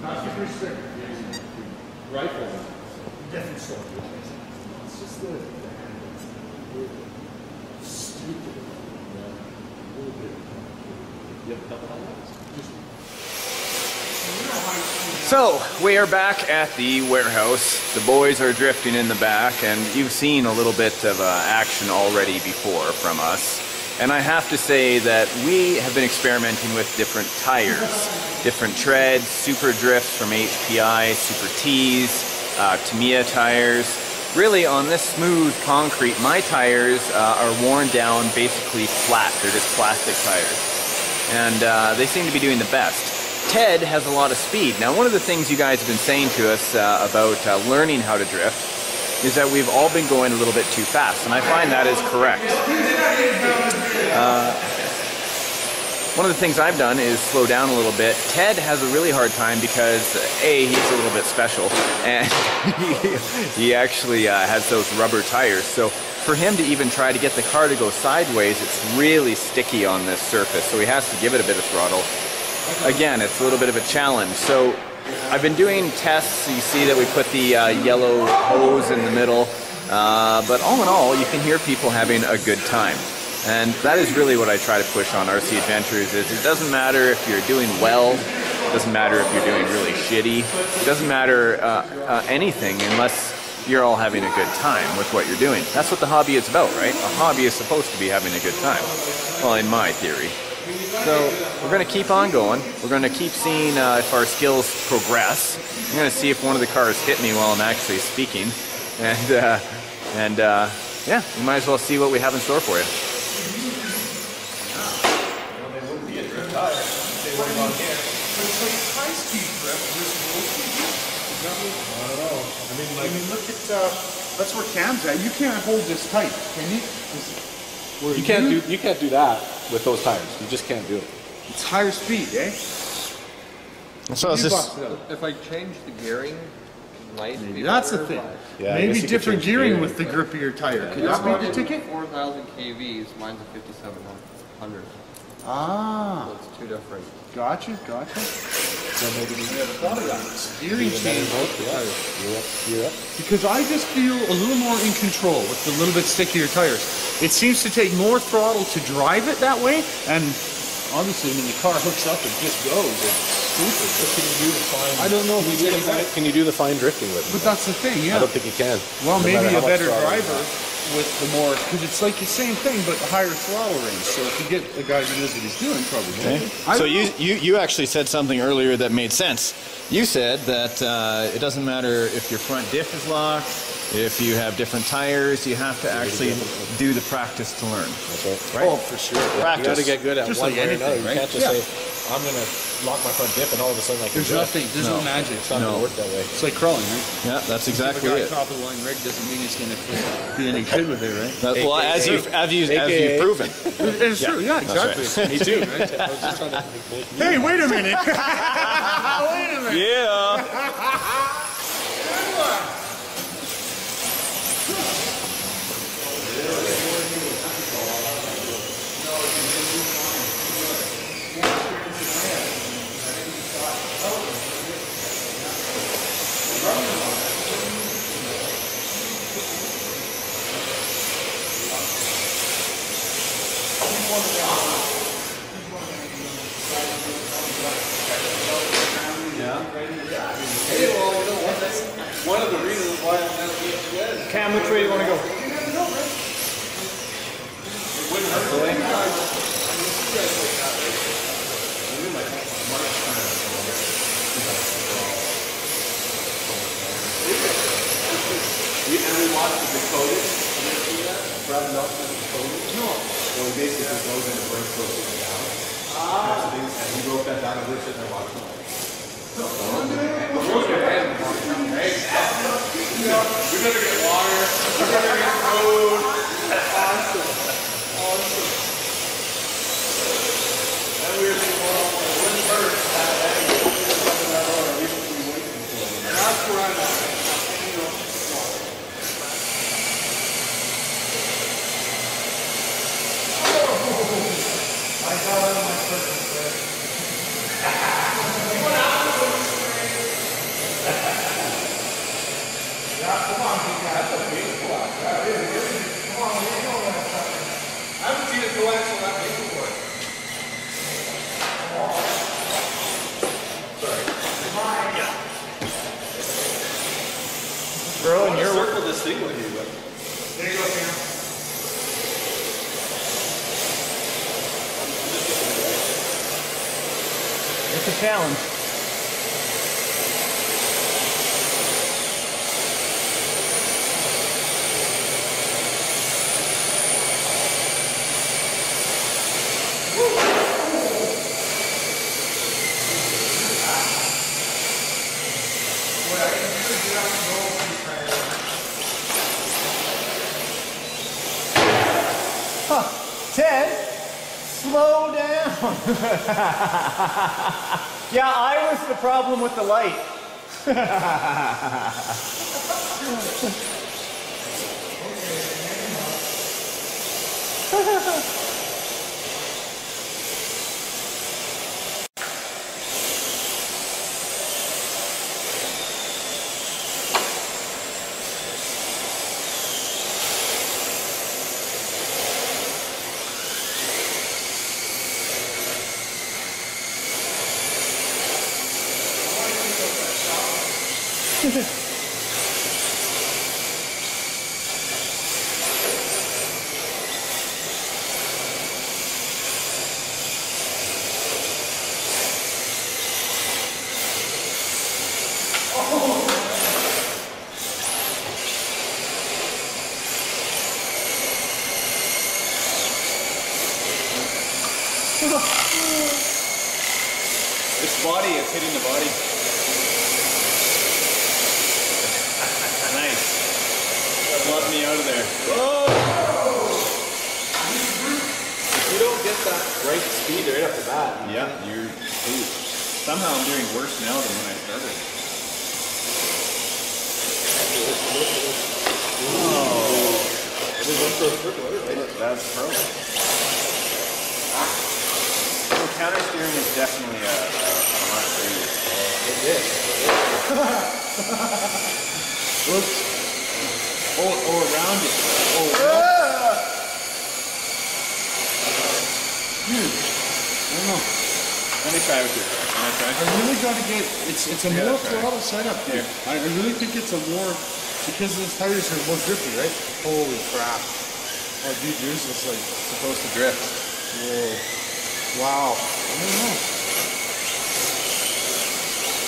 Not super strict. Rifle. Different story. It's just the stupid. A little bit. You have a couple highlights? So, we are back at the warehouse. The boys are drifting in the back, and you've seen a little bit of action already before from us. And I have to say that we have been experimenting with different tires, different treads, Super Drifts from HPI, Super T's, Tamiya tires. Really, on this smooth concrete, my tires are worn down basically flat. They're just plastic tires. And they seem to be doing the best. Ted has a lot of speed. Now, one of the things you guys have been saying to us about learning how to drift is that we've all been going a little bit too fast, and I find that is correct. One of the things I've done is slow down a little bit. Ted has a really hard time because, A, he's a little bit special, and he actually has those rubber tires. So for him to even try to get the car to go sideways, it's really sticky on this surface, so he has to give it a bit of throttle. Again, it's a little bit of a challenge. So I've been doing tests. You see that we put the yellow hose in the middle. But all in all, you can hear people having a good time. And that is really what I try to push on RC Adventures is it doesn't matter if you're doing well, it doesn't matter if you're doing really shitty, it doesn't matter anything unless you're all having a good time with what you're doing. That's what the hobby is about, right? A hobby is supposed to be having a good time. Well, in my theory. So we're going to keep on going. We're going to keep seeing if our skills progress. I'm going to see if one of the cars hit me while I'm actually speaking. And yeah, we might as well see what we have in store for you. Well, they wouldn't be a drift tire if they were on here. But it's like high-speed drift versus low-speed. I don't know. I mean, look at, that's where Cam's at. You can't hold this tight, can you? You can't do that with those tires. You just can't do it. It's higher speed, eh? So is this... If I change the gearing, might be That's the better, thing. but Yeah, I Maybe guess you could different change the gearing gearing. with the grippier tire. Could This that be the one ticket? 4,000 kVs, mine's a 5,700. Ah, So it's two different. gotcha. So maybe we never thought of that. Gearing change. You're up. Because I just feel a little more in control with the little bit stickier tires. It seems to take more throttle to drive it that way, and Obviously, when the car hooks up, it just goes. It's stupid. But can you do the fine? I don't know if you can. Can you do the fine drifting with it? But that's the thing, yeah. I don't think you can. Well, No maybe matter a how much better throttle you driver have. with the more, because it's like the same thing, but higher throttle range. So if you get a guy who knows what he's doing, probably. Okay. I So don't know. you actually said something earlier that made sense. You said that it doesn't matter if your front diff is locked, if you have different tires, you have to actually do the practice to learn. That's Right? Oh, for sure. You got Practice. to get good at Just one like way or anything, another. You right? can't just Yeah. say, I'm going to lock my front diff and all of a sudden I can There's drift. nothing. There's no magic. It's not going to work that way. It's like crawling, right? Yeah, that's exactly If a guy it. top of the line rig doesn't mean he's going to be any good with it, right? Well, as you've proven. It's true. Yeah, That's exactly. Me too, right? I was just trying to make you. Hey, wait a minute. Wait a minute. Yeah. One of the reasons why I'm not being good. Cam, which way do you want to go? We watched the Dakota. Have you seen that? Brad Nelson, the Dakota. No. So he basically just goes in and brings those things down. And he wrote that down and we're sitting there watching it. We better get water. We better get food. Awesome. And we were thinking, well, when first, that's where I'm at. I got out of my purpose there. the challenge. Ted, slow down. Yeah, I was the problem with the light. It's body, it's hitting the body. Nice. Let me out of there. Oh! If you don't get that right speed right off the bat, Yeah, you're screwed. Somehow I'm doing worse now than when I started. That's pro. So counter steering is definitely a must for you. it is. Oops. Oh, around it. Oh, Dude, I don't know. let me try with you. Can I try? I really got to get, it's a Yeah, more that's right. throttle setup here. I really think it's a more, because the tires are more grippy, right? Holy crap. Oh, dude, yours is like, Supposed to drift. whoa. Wow. I don't know.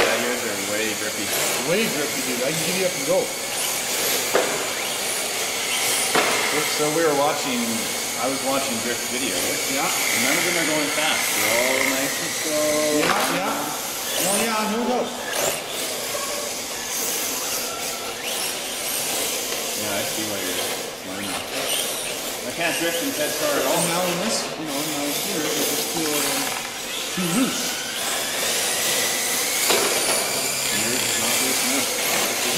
Yeah, yours are way grippy. Way grippy, dude. I can give you up and go. So we were watching, I was watching drift videos. Yeah. And none of them are going fast. They're all nice and slow. Yeah. Oh, yeah, no doubt. Yeah, I see why you're learning. I can't drift in Ted's car at all. And now in this, now here, I just feel too loose. Yours is not loose enough.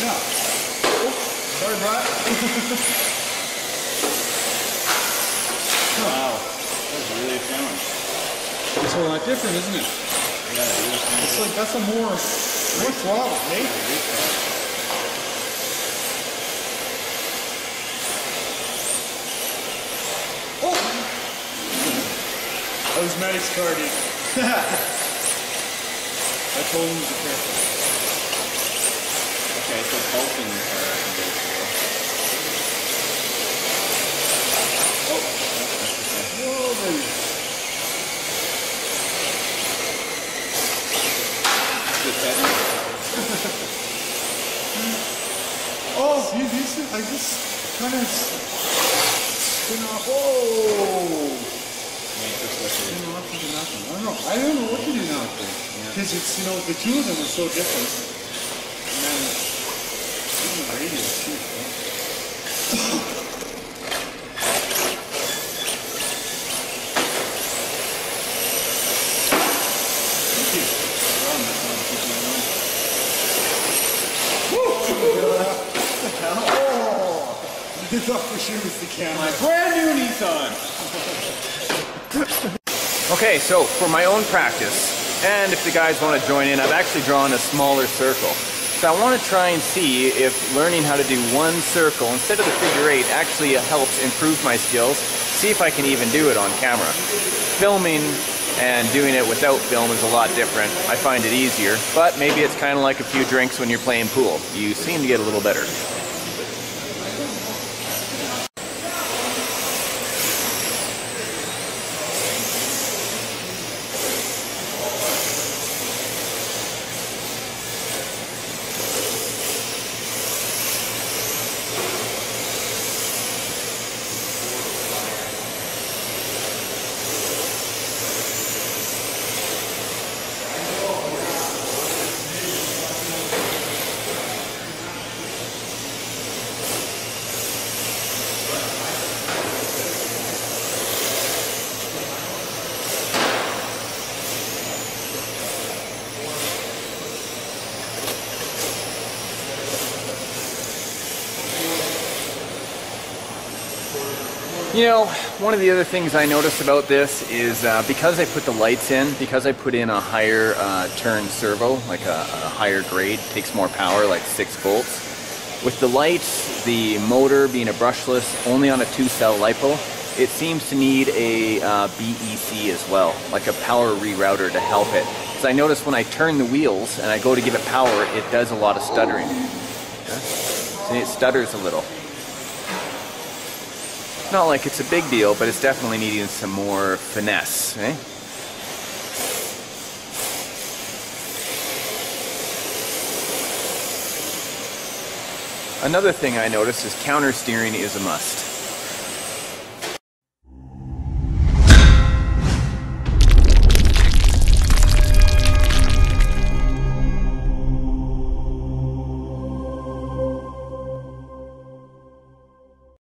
Yeah. Oh, sorry, Brad. Wow, that's really a challenge. It's a lot different, isn't it? Yeah, it is. It's like, that's a more throttle, eh? Oh! That was Maddie's car, dude. I told him to be careful. Okay, so both in the car I can go slow. Whoa, baby. Just heading. Oh, I just kind of spin off. Oh! Spin off into nothing. I don't know what to do now. Because it's, the two of them are so different. And then, even the radius too. I thought for sure it was the camera. My brand new Nissan. Okay, so for my own practice, and if the guys want to join in, I've actually drawn a smaller circle. So I want to try and see if learning how to do one circle instead of the figure eight actually helps improve my skills, see if I can even do it on camera. Filming and doing it without film is a lot different. I find it easier, but maybe it's kind of like a few drinks when you're playing pool. You seem to get a little better. You know, one of the other things I noticed about this is because I put the lights in, because I put in a higher turn servo, like a higher grade, takes more power, like 6 volts. With the lights, the motor being a brushless, only on a 2-cell LiPo, it seems to need a BEC as well, like a power rerouter to help it. Because I notice when I turn the wheels and I go to give it power, it does a lot of stuttering. Yeah? See, it stutters a little. Not like it's a big deal, but it's definitely needing some more finesse, eh? Another thing I noticed is counter steering is a must.